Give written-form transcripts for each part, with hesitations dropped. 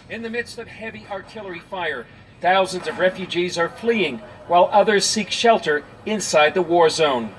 In the midst of heavy artillery fire, thousands of refugees are fleeing, while others seek shelter inside the war zone.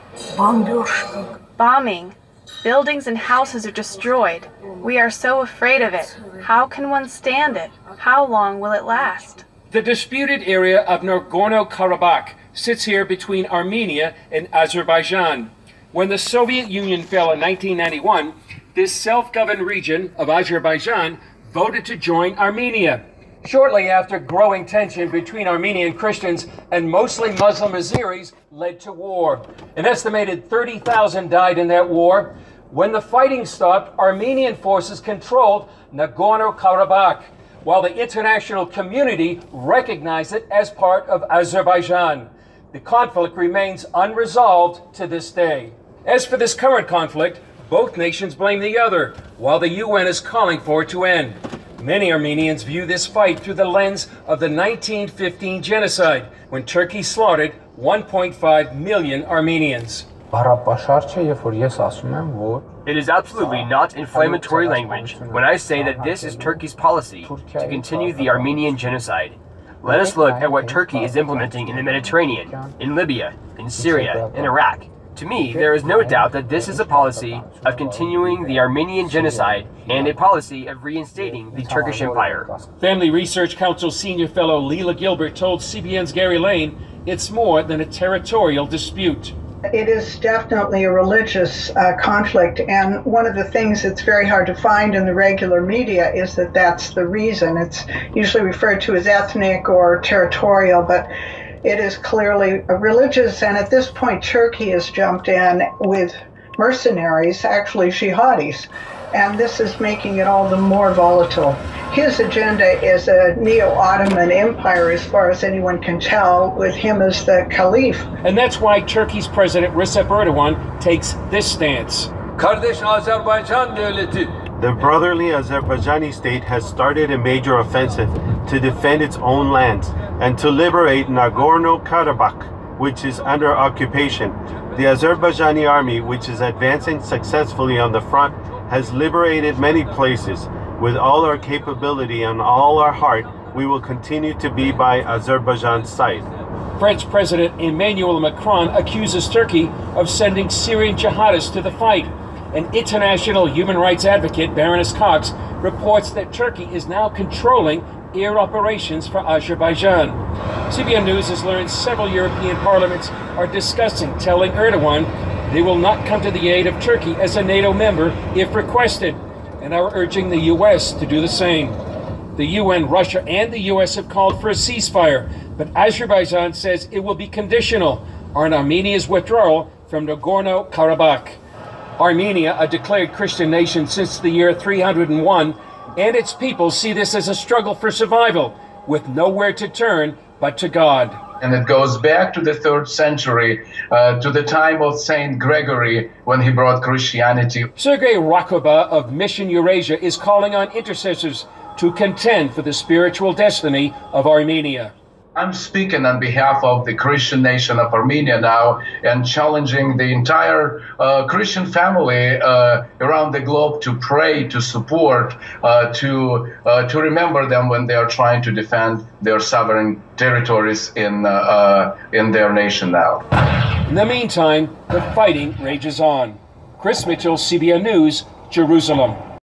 Bombing. Buildings and houses are destroyed. We are so afraid of it. How can one stand it? How long will it last? The disputed area of Nagorno-Karabakh sits here between Armenia and Azerbaijan. When the Soviet Union fell in 1991, this self-governed region of Azerbaijan voted to join Armenia. Shortly after, growing tension between Armenian Christians and mostly Muslim Azeris led to war. An estimated 30,000 died in that war. When the fighting stopped, Armenian forces controlled Nagorno-Karabakh, while the international community recognized it as part of Azerbaijan. The conflict remains unresolved to this day. As for this current conflict, both nations blame the other, while the UN is calling for it to end. Many Armenians view this fight through the lens of the 1915 genocide, when Turkey slaughtered 1.5 million Armenians. It is absolutely not inflammatory language when I say that this is Turkey's policy to continue the Armenian genocide. Let us look at what Turkey is implementing in the Mediterranean, in Libya, in Syria, in Iraq. To me, there is no doubt that this is a policy of continuing the Armenian genocide and a policy of reinstating the Turkish Empire. Family Research Council senior fellow Leila Gilbert told CBN's Gary Lane it's more than a territorial dispute. It is definitely a religious conflict, and one of the things that's very hard to find in the regular media is that that's the reason. It's usually referred to as ethnic or territorial, but it is clearly religious, and at this point Turkey has jumped in with mercenaries, actually jihadis, and this is making it all the more volatile. His agenda is a neo-Ottoman empire as far as anyone can tell, with him as the caliph. And that's why Turkey's President Recep Erdogan takes this stance. The brotherly Azerbaijani state has started a major offensive to defend its own lands and to liberate Nagorno-Karabakh, which is under occupation. The Azerbaijani army, which is advancing successfully on the front, has liberated many places. With all our capability and all our heart, we will continue to be by Azerbaijan's side. French President Emmanuel Macron accuses Turkey of sending Syrian jihadists to the fight. An international human rights advocate, Baroness Cox, reports that Turkey is now controlling air operations for Azerbaijan. CBN News has learned several European parliaments are discussing telling Erdogan they will not come to the aid of Turkey as a NATO member if requested, and are urging the U.S. to do the same. The UN, Russia, and the U.S. have called for a ceasefire, but Azerbaijan says it will be conditional on Armenia's withdrawal from Nagorno-Karabakh. Armenia, a declared Christian nation since the year 301, and its people see this as a struggle for survival, with nowhere to turn but to God. And it goes back to the 3rd century, to the time of Saint Gregory, when he brought Christianity. Sergei Rakoba of Mission Eurasia is calling on intercessors to contend for the spiritual destiny of Armenia. I'm speaking on behalf of the Christian nation of Armenia now and challenging the entire Christian family around the globe to pray, to support, to remember them when they are trying to defend their sovereign territories in their nation now. In the meantime, the fighting rages on. Chris Mitchell, CBN News, Jerusalem.